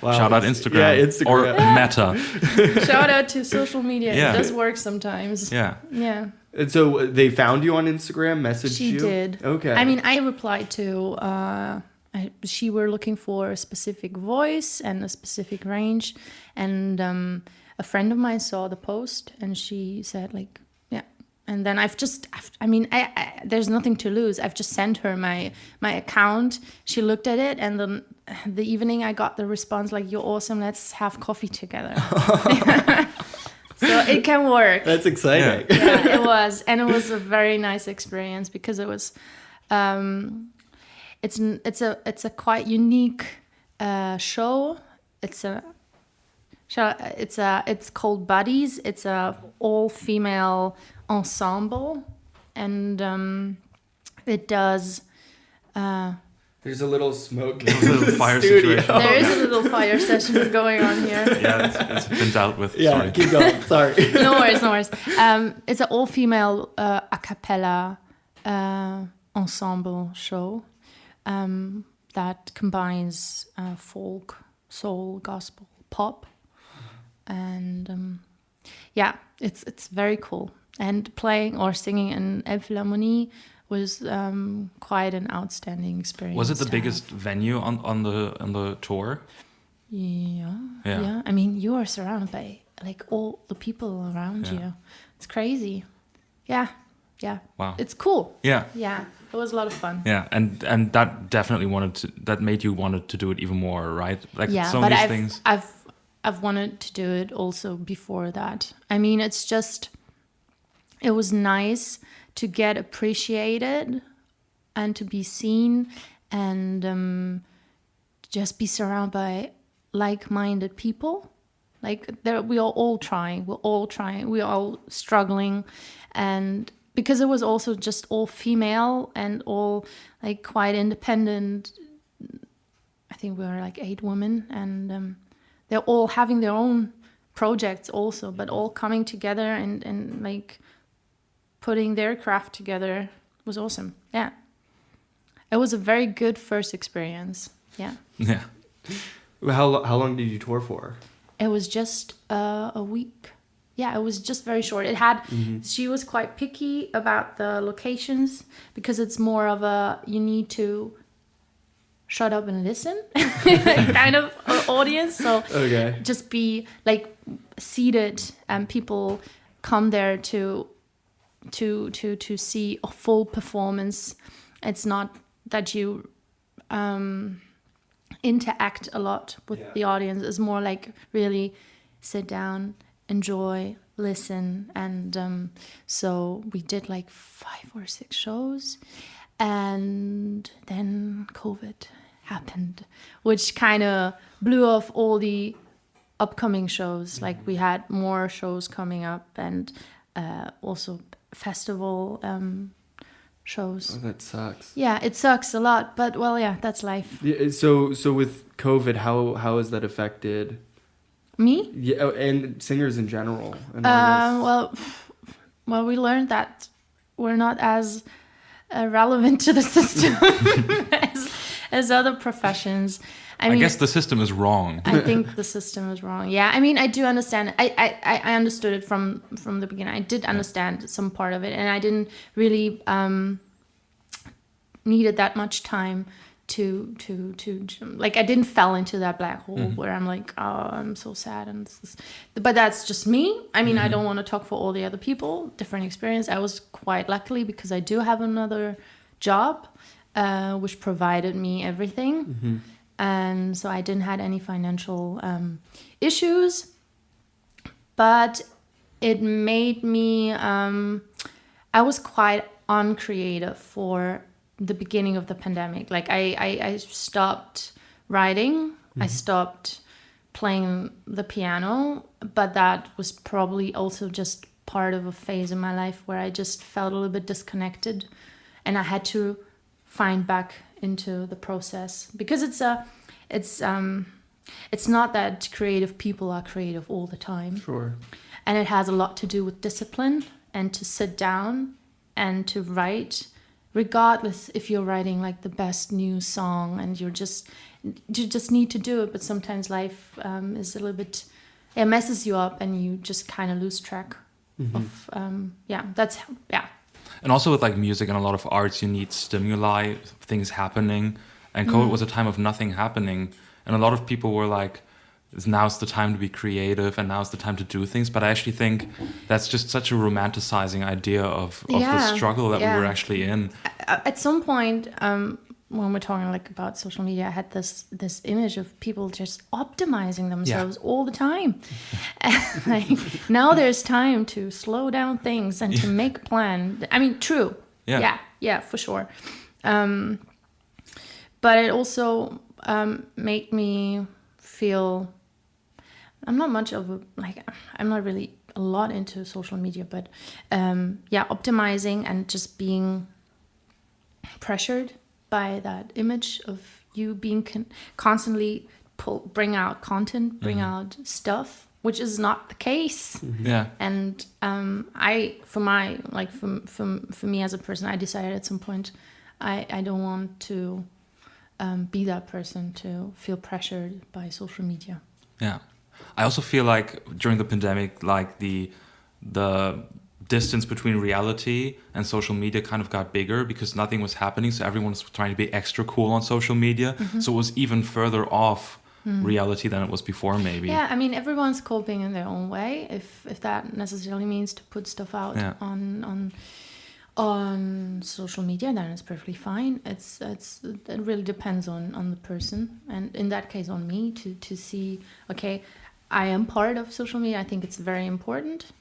Wow. Shout out Instagram. Yeah, Instagram. Or Meta. Shout out to social media. Yeah. It does work sometimes. Yeah. Yeah. And so they found you on Instagram, messaged you? She did. Okay. I mean, I replied to, she were looking for a specific voice and a specific range. And a friend of mine saw the post and she said like, yeah. And then there's nothing to lose. I've just sent her my account. She looked at it, and then the evening I got the response like, you're awesome. Let's have coffee together. So it can work. That's exciting. Yeah, it was. And it was a very nice experience because it was, it's a quite unique show. It's called Buddies. It's a all-female ensemble, and it does. There's a little smoke. There's a little fire studio. situation. There is a little fire session going on here. Yeah, it's been dealt with. Yeah, Sorry. keep going. Sorry. No worries. It's an all-female a cappella ensemble show that combines folk, soul, gospel, pop, and it's very cool. And playing or singing in Elbphilharmonie was quite an outstanding experience. Was it the biggest venue on the tour? Yeah. I mean, you are surrounded by like all the people around you. It's crazy. Yeah. Wow. It's cool. Yeah. Yeah. it was a lot of fun. Yeah, and that definitely that made you wanted to do it even more, right? Like Yeah, some but of these things. I've wanted to do it also before that. I mean, it was nice to get appreciated and to be seen and just be surrounded by like-minded people. Like we are all trying, we're all struggling, and because it was also just all female and all like quite independent. I think we were like 8 women, and they're all having their own projects also, but all coming together and like putting their craft together was awesome. Yeah, it was a very good first experience. Yeah. Yeah. How long did you tour for? It was just a week. Yeah, it was just very short. It had. She was quite picky about the locations because it's more of a you need to shut up and listen kind of audience. So Okay. just be like seated, and people come there to see a full performance. It's not that you interact a lot with the audience. It's more like really sit down, enjoy, listen, and so we did like 5 or 6 shows, and then COVID happened, which kind of blew off all the upcoming shows. Like we had more shows coming up, and also festival shows. Oh, that sucks. Yeah, it sucks a lot, but well, yeah, that's life. Yeah, so with COVID, how has that affected Me? Yeah, and singers in general? And artists? Well, we learned that we're not as relevant to the system as other professions. I mean, guess the system is wrong. I think the system is wrong. Yeah, I mean, I do understand. I understood it from the beginning. I did understand some part of it, and I didn't really needed that much time to like I didn't fall into that black hole where I'm like, oh, I'm so sad, and but that's just me. I mean, I don't want to talk for all the other people. Different experience. I was quite lucky because I do have another job, which provided me everything. And so I didn't have any financial issues, but it made me, I was quite uncreative for the beginning of the pandemic. Like I stopped writing, I stopped playing the piano, but that was probably also just part of a phase in my life where I just felt a little bit disconnected, and I had to find back into the process, because it's not that creative people are creative all the time. Sure. And it has a lot to do with discipline and to sit down and to write, regardless if you're writing like the best new song and you just need to do it. But sometimes life is a little bit, it messes you up and you just kind of lose track of, And also with like music and a lot of arts, you need stimuli, things happening. And COVID was a time of nothing happening. And a lot of people were like, now's the time to be creative and now's the time to do things. But I actually think that's just such a romanticizing idea of the struggle that we were actually in. At some point, when we're talking like about social media, I had this image of people just optimizing themselves all the time. Like, now there's time to slow down things and to make a plan. I mean, true. Yeah, for sure. But it also made me feel, I'm not really a lot into social media, but optimizing and just being pressured by that image of you being constantly bring out content, bring out stuff, which is not the case. Yeah. And for me as a person, I decided at some point I don't want to be that person to feel pressured by social media. Yeah. I also feel like during the pandemic, like the distance between reality and social media kind of got bigger because nothing was happening. So everyone was trying to be extra cool on social media. So it was even further off reality than it was before, maybe. Yeah, I mean, everyone's coping in their own way. If that necessarily means to put stuff out On social media, then it's perfectly fine. It really depends on the person, and in that case on me to see, okay, I am part of social media. I think it's very important,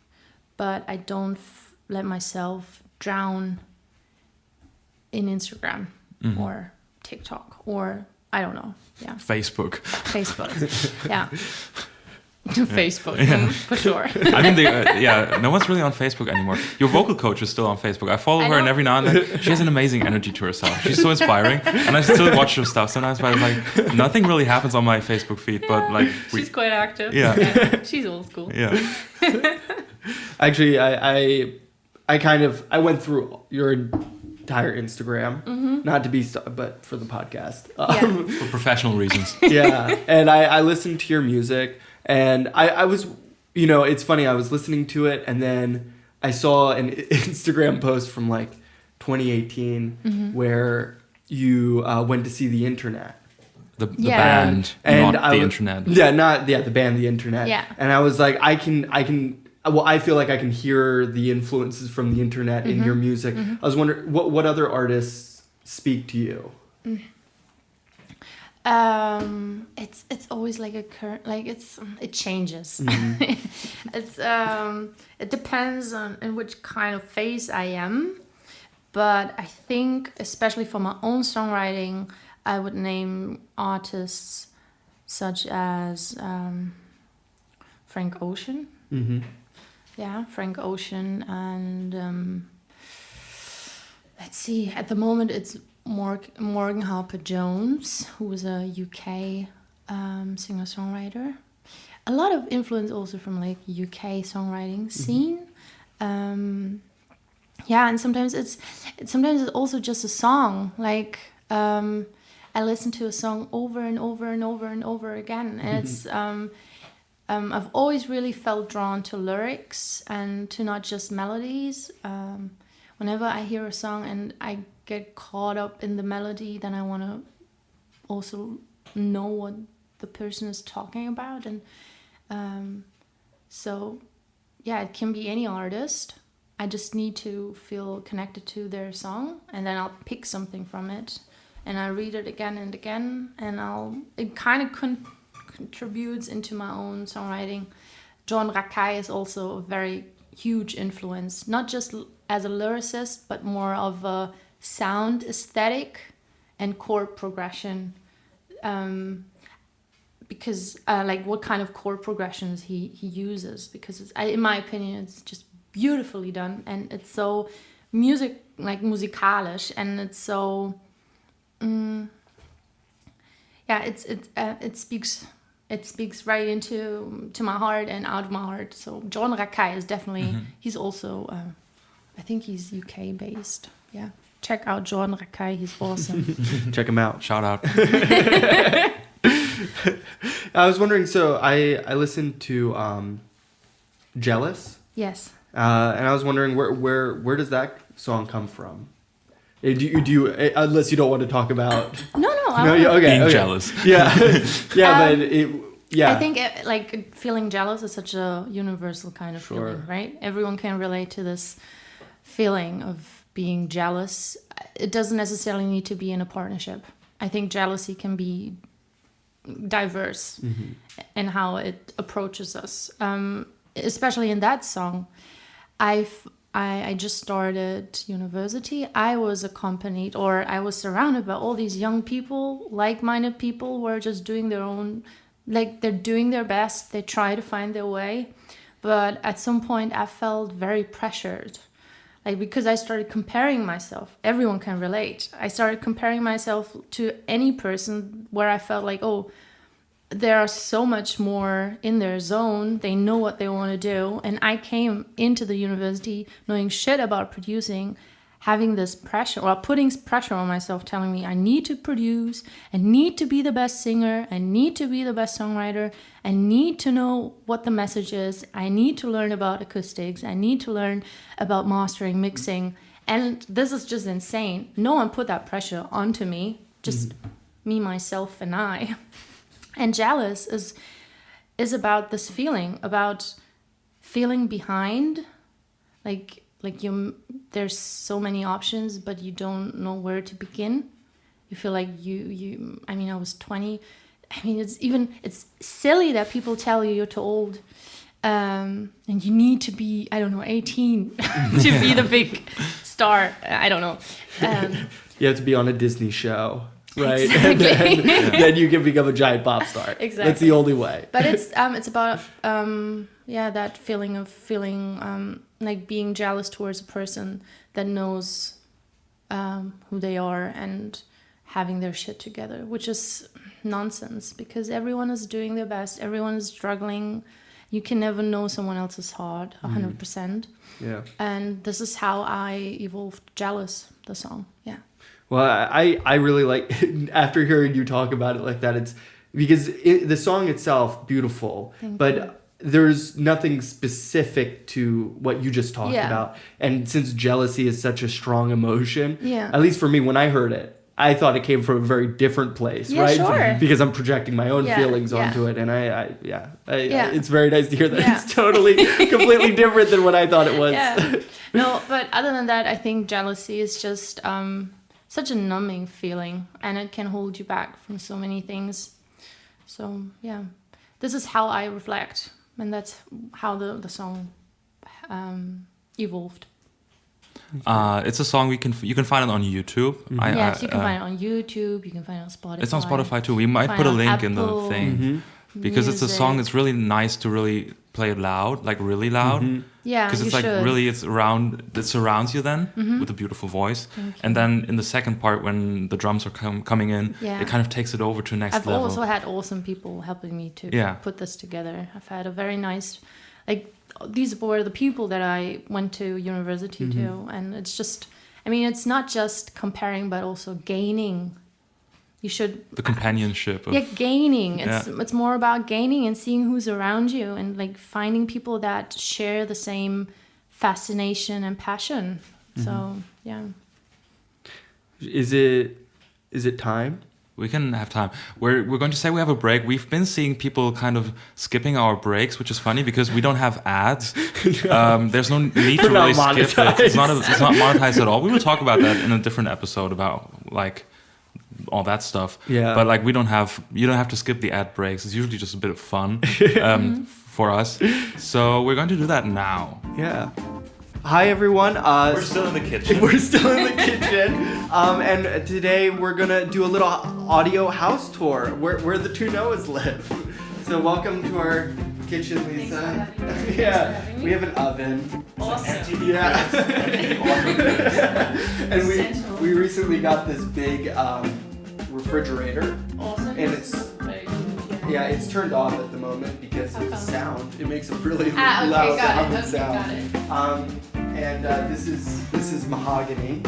but I don't let myself drown in Instagram or TikTok or I don't know. Yeah. Facebook. Yeah. Facebook, for sure. I mean, no one's really on Facebook anymore. Your vocal coach is still on Facebook. I follow her, and every now and then she has an amazing energy to herself. She's so inspiring, and I still watch her stuff sometimes. But like, nothing really happens on my Facebook feed. Yeah. But like, she's quite active. Yeah. She's old school. Yeah. Actually, I went through your entire Instagram, not to be, but for the podcast, for professional reasons. Yeah, and I listened to your music. And I was, it's funny, I was listening to it, and then I saw an Instagram post from like 2018 where you went to see the Internet. The band, and not the Internet. Yeah, the band, the Internet. Yeah. And I was like, I feel like I can hear the influences from the Internet in your music. I was wondering, what other artists speak to you? It's always like a current, like it changes. It depends on in which kind of phase I am, but I think especially for my own songwriting, I would name artists such as Frank Ocean. Yeah, Frank Ocean, and let's see. At the moment, it's Morgan Harper-Jones, who was a UK singer-songwriter. A lot of influence also from like UK songwriting scene. Yeah, and sometimes it's also just a song. Like I listen to a song over and over and over and over again, and it's I've always really felt drawn to lyrics and to not just melodies. Whenever I hear a song and I get caught up in the melody, then I want to also know what the person is talking about. And so, yeah, it can be any artist. I just need to feel connected to their song, and then I'll pick something from it, and I read it again and again, and it kind of contributes into my own songwriting. John Rakai is also a very huge influence, not just as a lyricist, but more of a sound aesthetic and chord progression, because like what kind of chord progressions he uses, because in my opinion it's just beautifully done, and it's so musikalisch, and it's so it speaks right into my heart and out of my heart. So John Rakai is definitely he's also I think he's UK based. Yeah. Check out John Rakai, he's awesome. Check him out. Shout out. I was wondering, so I listened to Jealous. Yes. And I was wondering where does that song come from? Do you unless you don't want to talk about being jealous. Yeah. But I think like feeling jealous is such a universal kind of feeling, right? Everyone can relate to this feeling of being jealous. It doesn't necessarily need to be in a partnership. I think jealousy can be diverse in how it approaches us. Especially in that song, I just started university. I was accompanied, or I was surrounded by all these young people, like-minded people who are just doing their own, like they're doing their best. They try to find their way. But at some point I felt very pressured. Like, because I started comparing myself. Everyone can relate. I started comparing myself to any person where I felt like, oh, they are so much more in their zone. They know what they want to do. And I came into the university knowing shit about producing, having this pressure, or putting pressure on myself, telling me I need to produce, I need to be the best singer, I need to be the best songwriter, I need to know what the message is, I need to learn about acoustics, I need to learn about mastering, mixing. And this is just insane. No one put that pressure onto me, just me, myself, and I. And Jealous is about this feeling, about feeling behind, like like there's so many options, but you don't know where to begin. You feel like I mean, I was 20. I mean, it's silly that people tell you you're too old. And you need to be, I don't know, 18 to be the big star. I don't know. You have to be on a Disney show, right? Exactly. And then you can become a giant pop star. Exactly. That's the only way. But it's about that feeling of like being jealous towards a person that knows who they are and having their shit together, which is nonsense because everyone is doing their best. Everyone is struggling. You can never know someone else's heart 100%. Yeah. And this is how I evolved Jealous, the song. Yeah. Well, I really like, after hearing you talk about it like that, it's because the song itself, beautiful, but there's nothing specific to what you just talked about. And since jealousy is such a strong emotion, at least for me, when I heard it, I thought it came from a very different place, right? Sure. Because I'm projecting my own feelings onto it. And I it's very nice to hear that it's totally, completely different than what I thought it was. Yeah. No, but other than that, I think jealousy is just such a numbing feeling, and it can hold you back from so many things. So, yeah, this is how I reflect, and that's how the song evolved. It's a song you can find it on YouTube. Yes, you can find it on YouTube. You can find it on Spotify. It's on Spotify too. We might put a link in the thing because it's a song. It's really nice to really play it loud, like really loud. Yeah, because it's like really it surrounds you then with a beautiful voice. And then in the second part when the drums are coming in, it kind of takes it over to next level. I've also had awesome people helping me to put this together. I've had a very nice, like, these were the people that I went to university to, and it's just, I mean, it's not just comparing, but also gaining. You should the companionship. Gaining. It's more about gaining and seeing who's around you, and like finding people that share the same fascination and passion. So yeah. Is it time? We can have time. We're going to say we have a break. We've been seeing people kind of skipping our breaks, which is funny because we don't have ads. There's no need to really skip it. It's not monetized at all. We will talk about that in a different episode about like all that stuff. Yeah. But like you don't have to skip the ad breaks. It's usually just a bit of fun for us. So we're going to do that now. Yeah. Hi everyone. We're still in the kitchen. And today we're gonna do a little audio house tour where the 2Noahs live. So welcome to our kitchen, Lisa. We have an oven. Awesome. Yeah. And we recently got this big refrigerator. Awesome. And it's turned off at the moment because of the sound. It makes a really loud sound. And this is mahogany.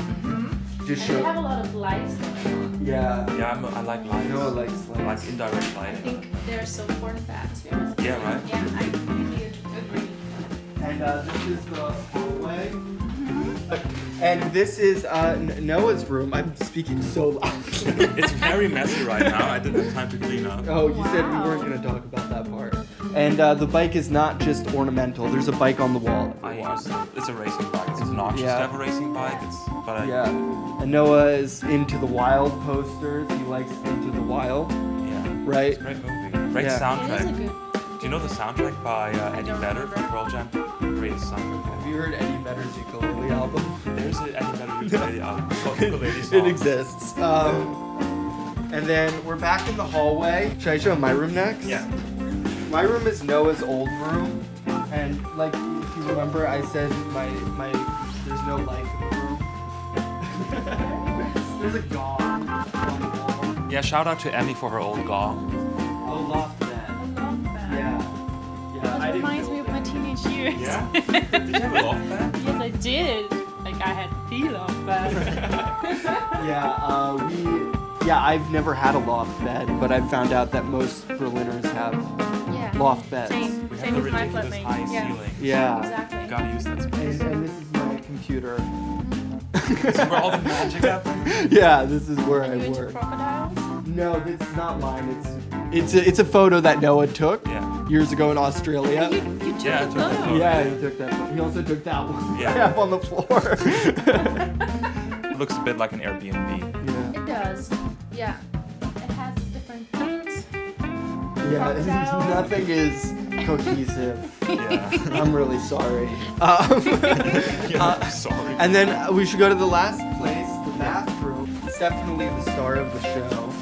Just show. They have a lot of lights going on. Yeah, I like lights. Noah likes lights. I like indirect lighting. I think they're so important that too. Yeah, right? Yeah, I completely agree. And this is the hallway. And this is Noah's room. I'm speaking so loud. It's very messy right now. I didn't have time to clean up. Oh, you said we weren't going to talk about that part. And the bike is not just ornamental. There's a bike on the wall. It's a racing bike. It's obnoxious to have a racing bike. And Noah is into the Wild posters. He likes Into the Wild. Yeah. Right? It's a great movie. Great soundtrack. Do you know the soundtrack by Eddie Vedder from Pearl Jam? Great soundtrack. Have you heard Eddie Vedder's ukulele album? There's an Eddie Vedder ukulele album called Ukulele Song. It exists. And then we're back in the hallway. Should I show my room next? Yeah. My room is Noah's old room. And like, if you remember, I said my there's no life in the room. There's a gong on the wall. Yeah, shout out to Emmy for her old gong. Oh, loft bed. Yeah. That reminds me of my teenage years. Yeah? Did you have a loft bed? Yes, I did. Like, I had the loft bed. I've never had a loft bed, but I've found out that most Berliners have loft beds. Same with my ridiculous flatmate. high ceiling. Yeah. Exactly. You gotta use that space. And this is my computer. This is where all the magic happens? Yeah, this is where I Into work. crocodiles? No, this is not mine. It's a photo that Noah took. Yeah. years ago in Australia. You took Yeah, the photo. Yeah, he took that one. He also took that one. Yeah. I have on the floor. It looks a bit like an Airbnb. Yeah. It does. Yeah. It has different things. Yeah, Cocktail. nothing is cohesive. Yeah. I'm really sorry. Yeah, sorry. And then we should go to the last place, the bathroom. It's definitely the star of the show.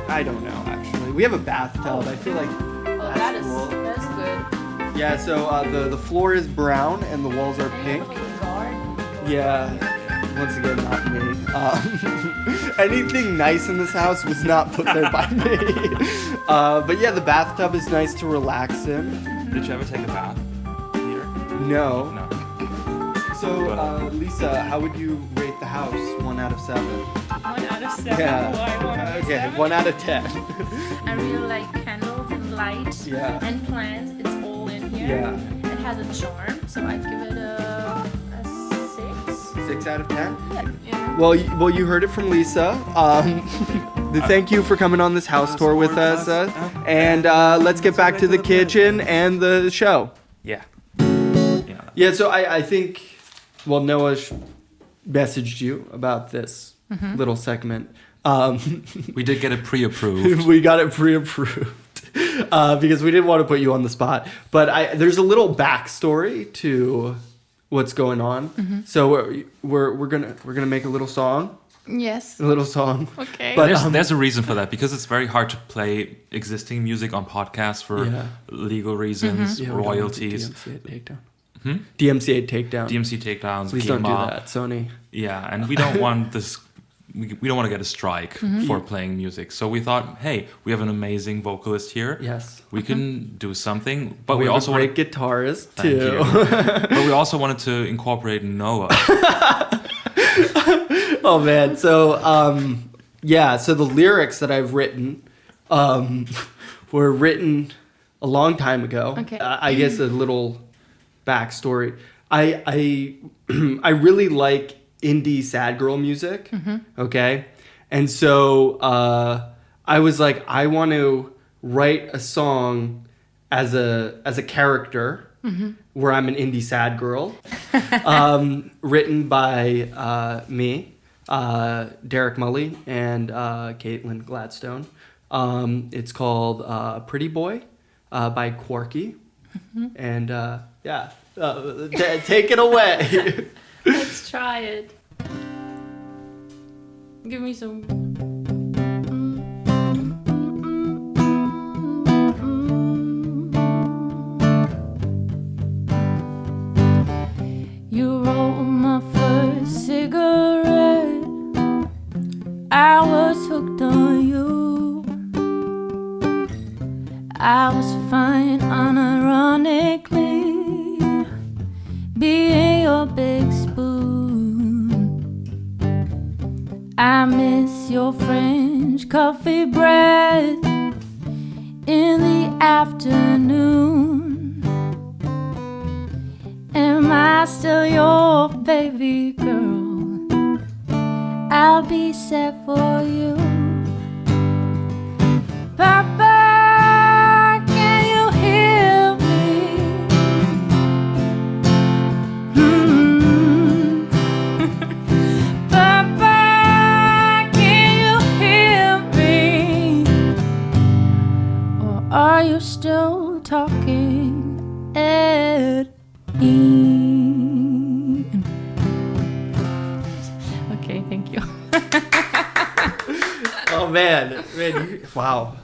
I don't know actually. We have a bathtub. I feel like Oh, that's cool. that's good. Yeah. So the floor is brown and the walls are And you pink. have a little garden. Yeah. Once again, not me. Anything nice in this house was not put there by me. But yeah, the bathtub is nice to relax in. Did you ever take a bath here? No. No. So, Lisa, how would you rate the house? 1 out of 7. 1 out of 7. Yeah. Why 1 out of Okay, 7? 1 out of 10. I really like candles and light Yeah. and plants. It's all in here. Yeah. It has a charm, so I'd give it a 6. 6 out of 10? Yeah. Well, you heard it from Lisa. Thank you for coming on this house tour with us. And let's get back to the kitchen and the show. Yeah. Yeah, so I think, well, Noah messaged you about this little segment. We did get it pre-approved. We got it pre-approved because we didn't want to put you on the spot. But there's a little backstory to what's going on. So we're gonna make a little song. Yes. A little song. Okay. But There's a reason for that, because it's very hard to play existing music on podcasts for legal reasons, Yeah, we don't want royalties. DMCA takedown. DMCA takedown. DMC takedowns, Please don't do GEMA. that, Sony. Yeah, and we don't want this. We don't want to get a strike for playing music. So we thought, hey, we have an amazing vocalist here. Yes. We can do something, but we have also a great wanted, guitarist Thank too. you. But we also wanted to incorporate Noah. Oh man, so so the lyrics that I've written were written a long time ago. Okay. I guess a little backstory. I really like indie sad girl music. Okay, and so I was like, I want to write a song as a character. Where I'm an indie sad girl, written by me, Derek Mully, and Caitlin Gladstone. It's called Pretty Boy by Quarky. And take it away. Let's try it. Give me some. You rolled my first cigarette. I was hooked on you. I was fine unironically, being your big spoon. I miss your French coffee breath in the afternoon. Am I still your baby girl? I'll be set for you. Papa, can you hear me? Papa, can you hear me? Or are you still talking at Ian? Okay, thank you. Oh man, wow,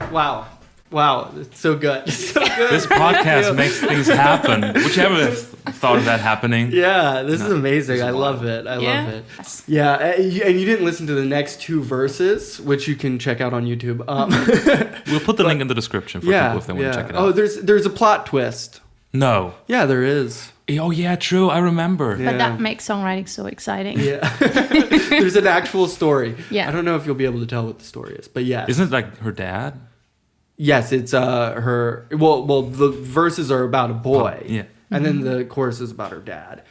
it's so good. So good. This podcast makes things happen. Would you ever have thought of that happening? Yeah, this is amazing. It's I wild. love it. I love it. Yeah, and you didn't listen to the next 2 verses, which you can check out on YouTube. We'll put the link in the description for people if they want to check it out. Oh, there's a plot twist. No. Yeah, there is. Oh yeah, true. I remember. Yeah. But that makes songwriting so exciting. Yeah. There's an actual story. Yeah. I don't know if you'll be able to tell what the story is, but yeah. Isn't it like her dad? Yes, it's her. Well, the verses are about a boy. Yeah. And then the chorus is about her dad.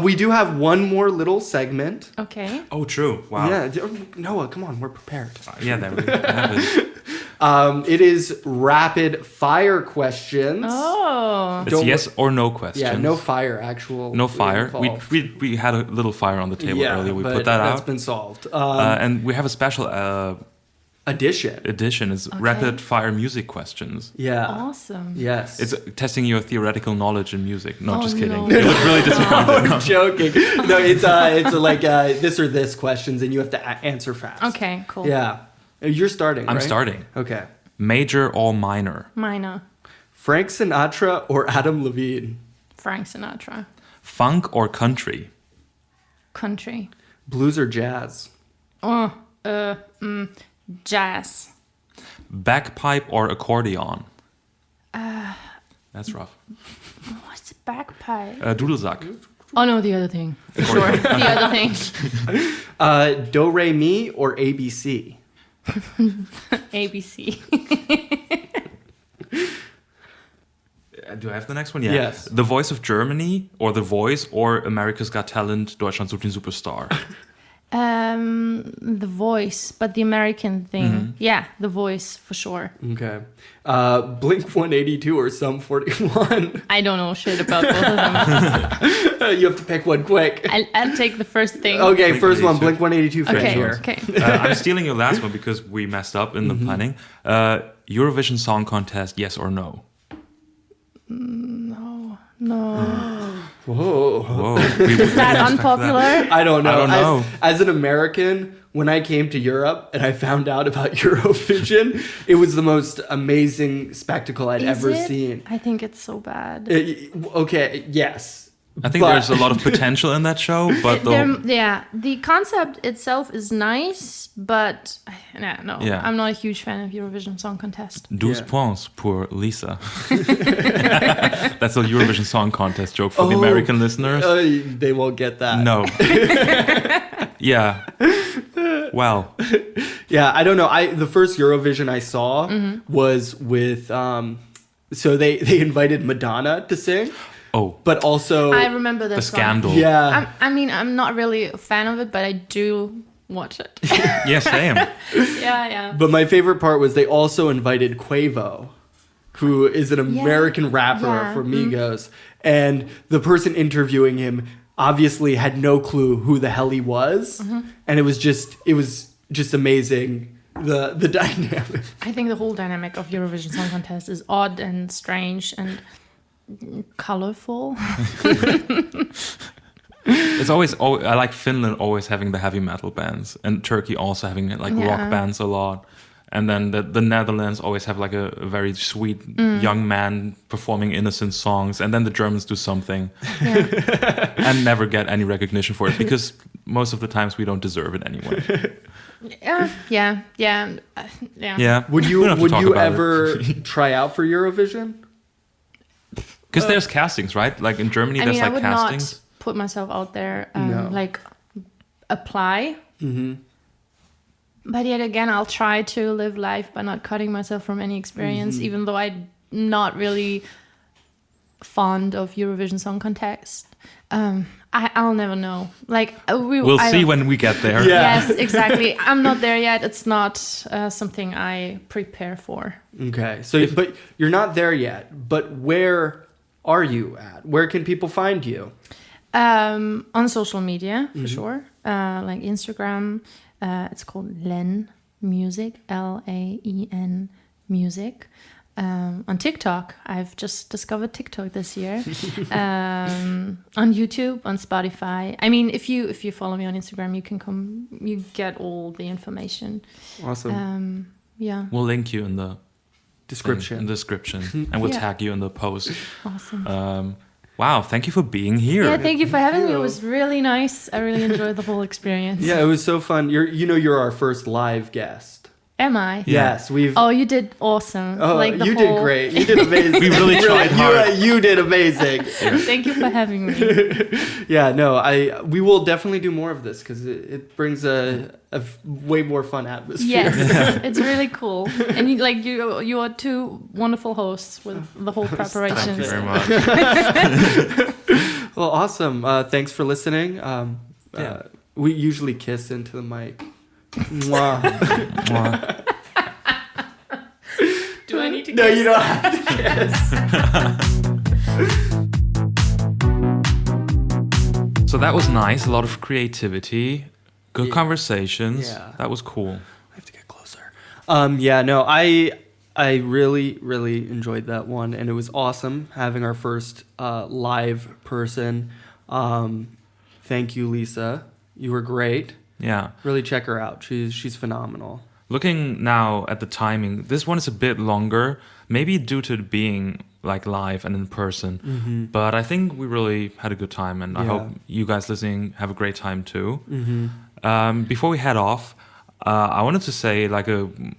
We do have one more little segment. Okay. Oh, true. Wow. Yeah, Noah, come on, we're prepared. Yeah, there we have it. It is rapid fire questions. Oh. It's Don't yes or no questions. Yeah, no fire. Actual. No fire. involved. We had a little fire on the table earlier. We but put that that's out. been solved. And we have a special Addition. edition. It's rapid fire music questions. Yeah. Awesome. Yes. It's testing your theoretical knowledge in music. No, Oh, just kidding. no. You look really disappointed. I'm joking. No, it's like this or this questions, and you have to answer fast. Okay, cool. Yeah. You're starting. I'm right? starting. Okay. Major or minor? Minor. Frank Sinatra or Adam Levine? Frank Sinatra. Funk or country? Country. Blues or jazz? Jazz. Bagpipe or accordion? That's rough. What's bagpipe? Dudelsack. Oh no, the other thing. For sure. The other thing. Do, re, mi or ABC? ABC. Do I have the next one? Yeah. Yes. The Voice of Germany or The Voice or America's Got Talent, Deutschland sucht den Superstar? The Voice, but the American thing. Mm-hmm. Yeah, The Voice for sure. Okay. Blink 182 or Sum 41? I don't know shit about both of them. You have to pick one quick. I'll take the first thing. Okay, Blink first one, 182. Blink 182 Okay. here. Okay. I'm stealing your last one because we messed up in the planning. Eurovision Song Contest, yes or no? No. Whoa. Whoa. Is that unpopular? I don't know. I don't know. As an American, when I came to Europe and I found out about Eurovision, it was the most amazing spectacle I'd ever Is it? seen. I think it's so bad. Okay, yes. I think But- there's a lot of potential in that show, but The concept itself is nice, but no, Yeah. I'm not a huge fan of Eurovision Song Contest. 12 Yeah. points pour Lisa. That's a Eurovision Song Contest joke for the American listeners. They won't get that. No. Yeah. Well, Yeah, I don't know. The first Eurovision I saw was with so they invited Madonna to sing, but also I remember the this song. scandal. yeah. I'm not really a fan of it, but I do watch it. Yeah, same. yeah. But my favorite part was they also invited Quavo, who is an American rapper Yeah. from Migos, and the person interviewing him obviously had no clue who the hell he was, and it was just amazing the dynamic. I think the whole dynamic of Eurovision Song Contest is odd and strange and colorful. It's always, I like Finland always having the heavy metal bands, and Turkey also having like rock bands a lot. And then the Netherlands always have like a very sweet young man performing innocent songs. And then the Germans do something and never get any recognition for it because most of the times we don't deserve it anyway. Yeah. Would We you don't have to talk about ever try out for Eurovision? Because there's castings, right? Like in Germany, I there's mean, I like would castings. not put myself out there, No. like apply. But yet again, I'll try to live life by not cutting myself from any experience, even though I'm not really fond of Eurovision Song Contest. I'll never know. Like We'll see when we get there. Yeah. Yes, exactly. I'm not there yet. It's not something I prepare for. Okay, so but you're not there yet. But where are you at? Where can people find you? On social media, for sure. Like Instagram. It's called Len Music, Laen Music. On TikTok, I've just discovered TikTok this year. On YouTube, on Spotify. I mean, if you follow me on Instagram, you get all the information. Awesome. Yeah. We'll link you in the Description. and we'll Yeah. tag you in the post. Awesome. Wow, thank you for being here. Yeah, thank you for having me. It you. was really nice. I really enjoyed the whole experience. Yeah, it was so fun. You're our first live guest. Am I? Yeah. Yes, we've. Oh, you did awesome. Oh, Like the you whole- did great. You did amazing. We really tried hard. You did amazing. Thank you for having me. Yeah, no, we will definitely do more of this because it brings a way more fun atmosphere. Yes, it's really cool. And you are two wonderful hosts with the whole preparation. Thank you very much. Well, awesome. Thanks for listening. We usually kiss into the mic. Mwah. Mwah. No, you don't have to kiss. So that was nice. A lot of creativity, good conversations. Yeah. That was cool. I have to get closer. Yeah, no, I really, really enjoyed that one, and it was awesome having our first live person. Thank you, Lisa. You were great. Yeah. Really check her out. She's phenomenal. Looking now at the timing, this one is a bit longer, maybe due to it being like live and in person. Mm-hmm. But I think we really had a good time, and I Yeah. hope you guys listening have a great time too. Mm-hmm. Before we head off, I wanted to say, like,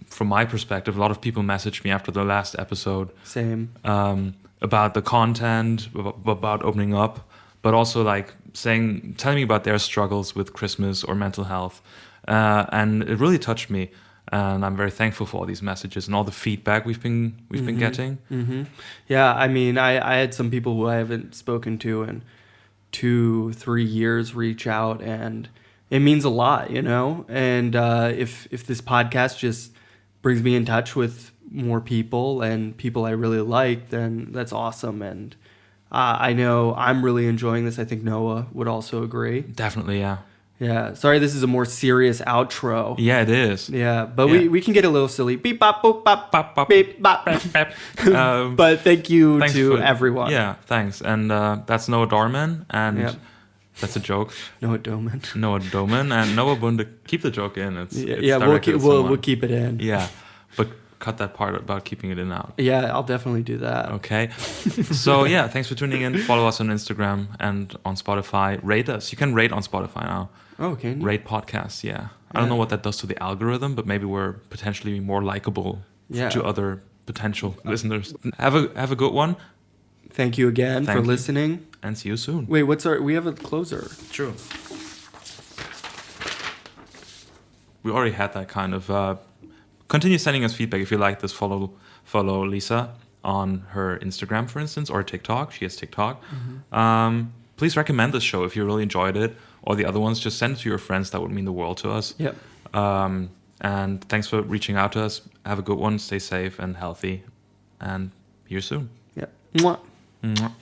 from my perspective, a lot of people messaged me after the last episode Same. about the content, about opening up, but also like telling me about their struggles with Christmas or mental health, and it really touched me. And I'm very thankful for all these messages and all the feedback we've been getting. Mm-hmm. Yeah, I mean, I had some people who I haven't spoken to in 2-3 years reach out, and it means a lot, you know. And if this podcast just brings me in touch with more people and people I really like, then that's awesome. And I know I'm really enjoying this. I think Noah would also agree. Definitely, yeah. Yeah. Sorry, this is a more serious outro. Yeah, it is. Yeah, but Yeah. we can get a little silly. Beep bop boop bop Bop, bop, beep bop. bap. But thank you Thanks to for- everyone. Yeah, thanks. And that's Noah Dorman, and Yeah. that's a joke. Noah Doman. Noah Doman and Noah Bunde. Keep the joke in. It's Yeah, directed at we'll someone. keep it in. Yeah, but cut that part about keeping it in out. Yeah, I'll definitely do that. Okay. So yeah, thanks for tuning in. Follow us on Instagram and on Spotify. Rate us. You can rate on Spotify now. Oh, okay. Rate podcasts. Yeah. I don't know what that does to the algorithm, but maybe we're potentially more likable Yeah. to other potential listeners. Have a good one, Thank you again Thank for you. listening. and see you soon. Wait, we have a closer. True. We already had that kind of. Continue sending us feedback if you like this. Follow Lisa on her Instagram, for instance, or TikTok. She has TikTok. Please recommend this show if you really enjoyed it, or the other ones. Just send it to your friends. That would mean the world to us. Yep. And thanks for reaching out to us. Have a good one. Stay safe and healthy. And see you soon. Yep. Mwah. Mwah.